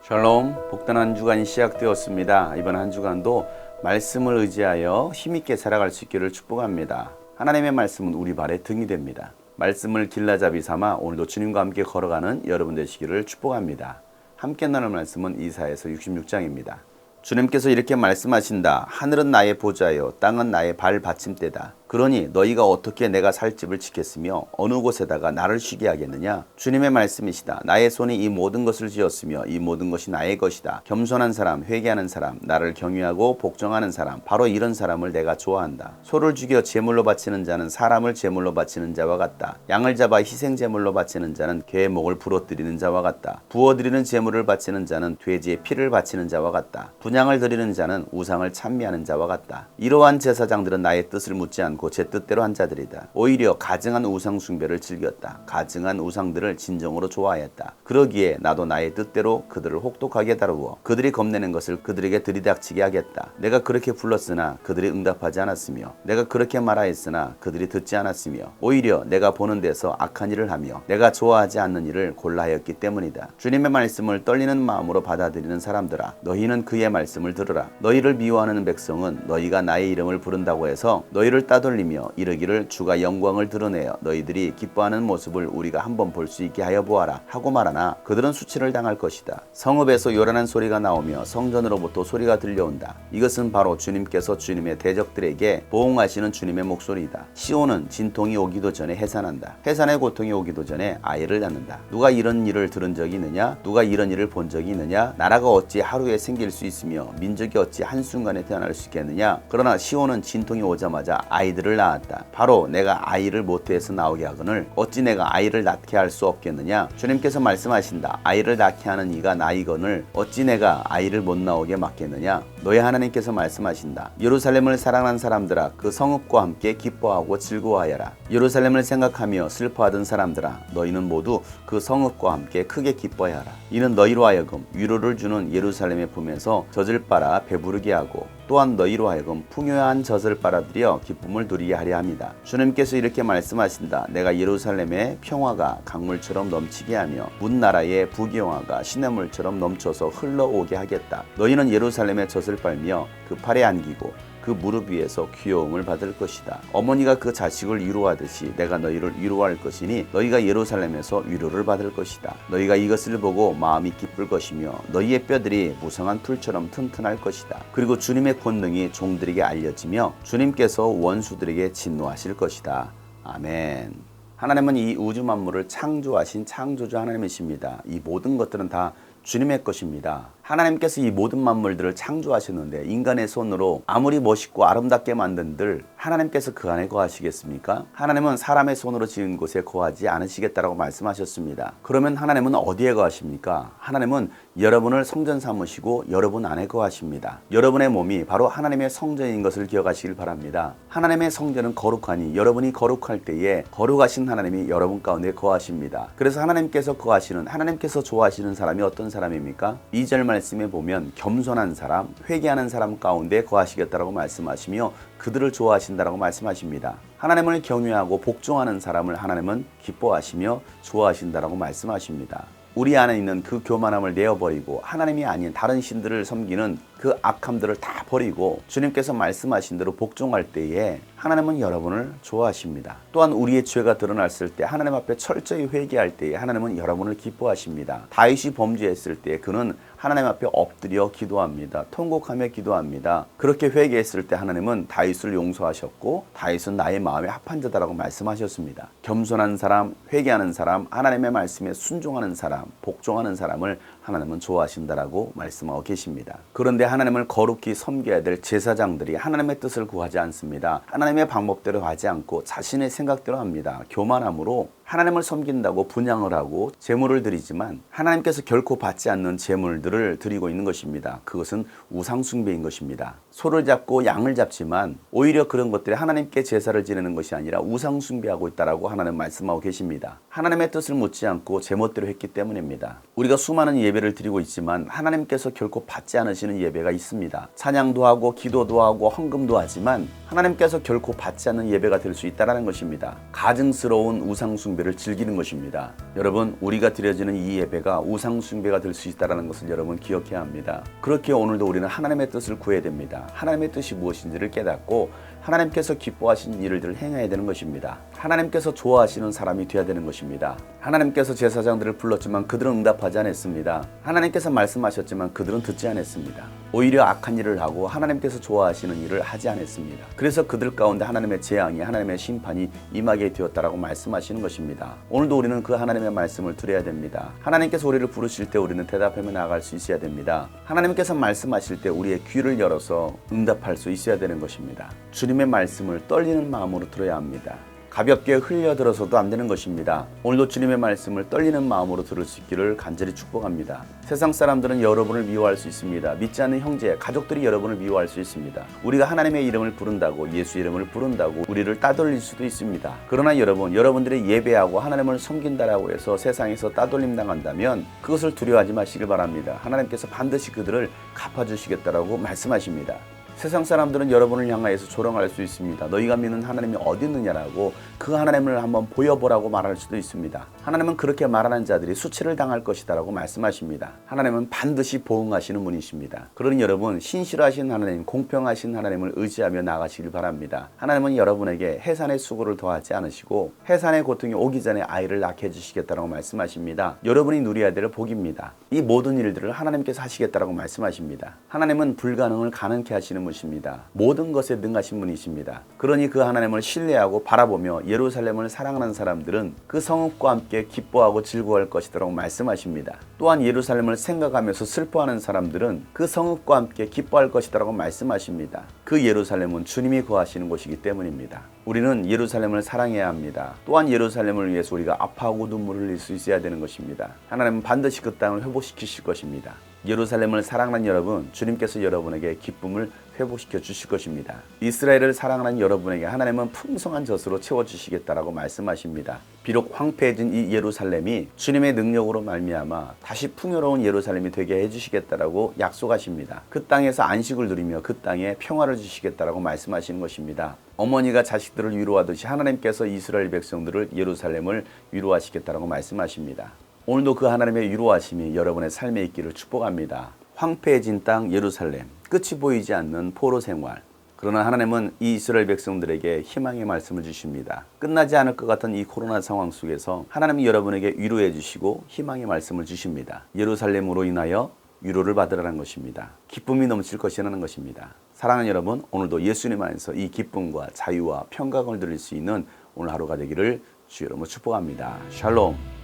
샬롬, 복된 한 주간이 시작되었습니다. 이번 한 주간도 말씀을 의지하여 힘있게 살아갈 수 있기를 축복합니다. 하나님의 말씀은 우리 발의 등이 됩니다. 말씀을 길라잡이 삼아 오늘도 주님과 함께 걸어가는 여러분 되시기를 축복합니다. 함께 나눌 말씀은 이사야서 66장입니다. 주님께서 이렇게 말씀하신다. 하늘은 나의 보좌요 땅은 나의 발 받침대다. 그러니 너희가 어떻게 내가 살 집을 지켰으며 어느 곳에다가 나를 쉬게 하겠느냐. 주님의 말씀이시다. 나의 손이 이 모든 것을 지었으며 이 모든 것이 나의 것이다. 겸손한 사람, 회개하는 사람, 나를 경외하고 복종하는 사람, 바로 이런 사람을 내가 좋아한다. 소를 죽여 제물로 바치는 자는 사람을 제물로 바치는 자와 같다. 양을 잡아 희생 제물로 바치는 자는 개의 목을 부러뜨리는 자와 같다. 부어드리는 제물을 바치는 자는 돼지의 피를 바치는 자와 같다. 분향을 드리는 자는 우상을 찬미하는 자와 같다. 이러한 제사장들은 나의 뜻을 묻지 않고 제 뜻대로 한 자들이다. 오히려 가증한 우상 숭배를 즐겼다. 가증한 우상들을 진정으로 좋아했다. 그러기에 나도 나의 뜻대로 그들을 혹독하게 다루어 그들이 겁내는 것을 그들에게 들이닥치게 하겠다. 내가 그렇게 불렀으나 그들이 응답하지 않았으며 내가 그렇게 말하였으나 그들이 듣지 않았으며 오히려 내가 보는 데서 악한 일을 하며 내가 좋아하지 않는 일을 골라하였기 때문이다. 주님의 말씀을 떨리는 마음으로 받아들이는 사람들아, 너희는 그의 말씀을 들으라. 너희를 미워하는 백성은 너희가 나의 이름을 부른다고 해서 너희를 따돌리며 이르기를 주가 영광을 드러내어 너희들이 기뻐하는 모습을 우리가 한번 볼 수 있게 하여 보아라 하고 말하나 그들은 수치를 당할 것이다. 성읍에서 요란한 소리가 나오며 성전으로부터 소리가 들려온다. 이것은 바로 주님께서 주님의 대적들에게 보응하시는 주님의 목소리이다. 시온은 진통이 오기도 전에 해산한다. 해산의 고통이 오기도 전에 아이를 낳는다. 누가 이런 일을 들은 적이 있느냐? 누가 이런 일을 본 적이 있느냐? 나라가 어찌 하루에 생길 수 있으며 민족이 어찌 한순간에 태어날 수 있겠느냐? 그러나 시온은 진통이 오자마자 아이들을 낳았다. 바로 내가 아이를 모태에서 나오게 하거늘 어찌 내가 아이를 낳게 할 수 없겠느냐? 주님께서 말씀하신다. 아이를 낳게 하는 이가 나이거늘 어찌 내가 아이를 못 나오게 막겠느냐? 너희 하나님께서 말씀하신다. 예루살렘을 사랑하는 사람들아, 그 성읍과 함께 기뻐하고 즐거워하여라. 예루살렘을 생각하며 슬퍼하던 사람들아, 너희는 모두 그 성읍과 함께 크게 기뻐하여라. 이는 너희로 하여금 위로를 주는 예루살렘의 품에서 젖을 빨아 배부르게 하고 또한 너희로 하여금 풍요한 젖을 빨아들여 기쁨을 누리게 하려 합니다. 주님께서 이렇게 말씀하신다. 내가 예루살렘의 평화가 강물처럼 넘치게 하며 문나라의 부귀영화가 시냇물처럼 넘쳐서 흘러오게 하겠다. 너희는 예루살렘의 젖을 빨며 그 팔에 안기고 그 무릎 위에서 귀여움을 받을 것이다. 어머니가 그 자식을 위로하듯이 내가 너희를 위로할 것이니 너희가 예루살렘에서 위로를 받을 것이다. 너희가 이것을 보고 마음이 기쁠 것이며 너희의 뼈들이 무성한 풀처럼 튼튼할 것이다. 그리고 주님의 권능이 종들에게 알려지며 주님께서 원수들에게 진노하실 것이다. 아멘. 하나님은 이 우주 만물을 창조하신 창조주 하나님이십니다. 이 모든 것들은 다 주님의 것입니다. 하나님께서 이 모든 만물들을 창조하셨는데 인간의 손으로 아무리 멋있고 아름답게 만든들 하나님께서 그 안에 거하시겠습니까? 하나님은 사람의 손으로 지은 곳에 거하지 않으시겠다라고 말씀하셨습니다. 그러면 하나님은 어디에 거하십니까? 하나님은 여러분을 성전 삼으시고 여러분 안에 거하십니다. 여러분의 몸이 바로 하나님의 성전인 것을 기억하시길 바랍니다. 하나님의 성전은 거룩하니 여러분이 거룩할 때에 거룩하신 하나님이 여러분 가운데 거하십니다. 그래서 하나님께서 거하시는, 하나님께서 좋아하시는 사람이 어떤 사람입니까? 2절 말씀에 보면 겸손한 사람, 회개하는 사람 가운데 거하시겠다라고 말씀하시며 그들을 좋아하신다라고 말씀하십니다. 하나님을 경외하고 복종하는 사람을 하나님은 기뻐하시며 좋아하신다라고 말씀하십니다. 우리 안에 있는 그 교만함을 내어버리고 하나님이 아닌 다른 신들을 섬기는 그 악함들을 다 버리고 주님께서 말씀하신 대로 복종할 때에 하나님은 여러분을 좋아하십니다. 또한 우리의 죄가 드러났을 때 하나님 앞에 철저히 회개할 때에 하나님은 여러분을 기뻐하십니다. 다윗이 범죄했을 때 그는 하나님 앞에 엎드려 기도합니다. 통곡하며 기도합니다. 그렇게 회개했을 때 하나님은 다윗을 용서하셨고 다윗은 나의 마음에 합한 자다라고 말씀하셨습니다. 겸손한 사람, 회개하는 사람, 하나님의 말씀에 순종하는 사람, 복종하는 사람을 하나님은 좋아하신다라고 말씀하고 계십니다. 그런데 하나님을 거룩히 섬겨야 될 제사장들이 하나님의 뜻을 구하지 않습니다. 하나님의 방법대로 하지 않고 자신의 생각대로 합니다. 교만함으로 하나님을 섬긴다고 분향을 하고 제물을 드리지만 하나님께서 결코 받지 않는 제물들을 드리고 있는 것입니다. 그것은 우상숭배인 것입니다. 소를 잡고 양을 잡지만 오히려 그런 것들이 하나님께 제사를 지내는 것이 아니라 우상숭배하고 있다라고 하나님 말씀하고 계십니다. 하나님의 뜻을 묻지 않고 제멋대로 했기 때문입니다. 우리가 수많은 예배를 드리고 있지만 하나님께서 결코 받지 않으시는 예배가 있습니다. 찬양도 하고 기도도 하고 헌금도 하지만 하나님께서 결코 받지 않는 예배가 될 수 있다는 것입니다. 가증스러운 우상 숭배를 즐기는 것입니다. 여러분, 우리가 드려지는 이 예배가 우상 숭배가 될 수 있다는 것을 여러분 기억해야 합니다. 그렇게 오늘도 우리는 하나님의 뜻을 구해야 됩니다. 하나님의 뜻이 무엇인지를 깨닫고 하나님께서 기뻐하신 일들을 행해야 되는 것입니다. 하나님께서 좋아하시는 사람이 되어야 되는 것입니다. 하나님께서 제사장들을 불렀지만 그들은 응답하지 않았습니다. 하나님께서 말씀하셨지만 그들은 듣지 않았습니다. 오히려 악한 일을 하고 하나님께서 좋아하시는 일을 하지 않았습니다. 그래서 그들 가운데 하나님의 재앙이, 하나님의 심판이 임하게 되었다라고 말씀하시는 것입니다. 오늘도 우리는 그 하나님의 말씀을 들어야 됩니다. 하나님께서 우리를 부르실 때 우리는 대답하며 나아갈 수 있어야 됩니다. 하나님께서 말씀하실 때 우리의 귀를 열어서 응답할 수 있어야 되는 것입니다. 주님의 말씀을 떨리는 마음으로 들어야 합니다. 가볍게 흘려들어서도 안 되는 것입니다. 오늘도 주님의 말씀을 떨리는 마음으로 들을 수 있기를 간절히 축복합니다. 세상 사람들은 여러분을 미워할 수 있습니다. 믿지 않는 형제, 가족들이 여러분을 미워할 수 있습니다. 우리가 하나님의 이름을 부른다고, 예수 이름을 부른다고 우리를 따돌릴 수도 있습니다. 그러나 여러분들이 예배하고 하나님을 섬긴다라고 해서 세상에서 따돌림 당한다면 그것을 두려워하지 마시길 바랍니다. 하나님께서 반드시 그들을 갚아주시겠다라고 말씀하십니다. 세상 사람들은 여러분을 향하여서 조롱할 수 있습니다. 너희가 믿는 하나님이 어디 있느냐라고 그 하나님을 한번 보여보라고 말할 수도 있습니다. 하나님은 그렇게 말하는 자들이 수치를 당할 것이다라고 말씀하십니다. 하나님은 반드시 보응하시는 분이십니다. 그러니 여러분, 신실하신 하나님, 공평하신 하나님을 의지하며 나가시길 바랍니다. 하나님은 여러분에게 해산의 수고를 더하지 않으시고 해산의 고통이 오기 전에 아이를 낳게 해주시겠다라고 말씀하십니다. 여러분이 누려야 될 복입니다. 이 모든 일들을 하나님께서 하시겠다라고 말씀하십니다. 하나님은 불가능을 가능케 하시는 분이십니다. 모든 것에 능하신 분이십니다. 그러니 그 하나님을 신뢰하고 바라보며 예루살렘을 사랑하는 사람들은 그 성읍과 함께 기뻐하고 즐거워할 것이라고 말씀하십니다. 또한 예루살렘을 생각하면서 슬퍼하는 사람들은 그 성읍과 함께 기뻐할 것이라고 말씀하십니다. 그 예루살렘은 주님이 거하시는 곳이기 때문입니다. 우리는 예루살렘을 사랑해야 합니다. 또한 예루살렘을 위해서 우리가 아파하고 눈물을 흘릴 수 있어야 되는 것입니다. 하나님은 반드시 그 땅을 회복시키실 것입니다. 예루살렘을 사랑하는 여러분, 주님께서 여러분에게 기쁨을 회복시켜 주실 것입니다. 이스라엘을 사랑하는 여러분에게 하나님은 풍성한 젖으로 채워주시겠다라고 말씀하십니다. 비록 황폐해진 이 예루살렘이 주님의 능력으로 말미암아 다시 풍요로운 예루살렘이 되게 해주시겠다라고 약속하십니다. 그 땅에서 안식을 누리며 그 땅에 평화를 주시겠다라고 말씀하시는 것입니다. 어머니가 자식들을 위로하듯이 하나님께서 이스라엘 백성들을, 예루살렘을 위로하시겠다라고 말씀하십니다. 오늘도 그 하나님의 위로하심이 여러분의 삶에 있기를 축복합니다. 황폐해진 땅 예루살렘, 끝이 보이지 않는 포로 생활. 그러나 하나님은 이 이스라엘 백성들에게 희망의 말씀을 주십니다. 끝나지 않을 것 같은 이 코로나 상황 속에서 하나님이 여러분에게 위로해 주시고 희망의 말씀을 주십니다. 예루살렘으로 인하여 위로를 받으라는 것입니다. 기쁨이 넘칠 것이라는 것입니다. 사랑하는 여러분, 오늘도 예수님 안에서 이 기쁨과 자유와 평강을 누릴 수 있는 오늘 하루가 되기를 주 여러분 축복합니다. 샬롬.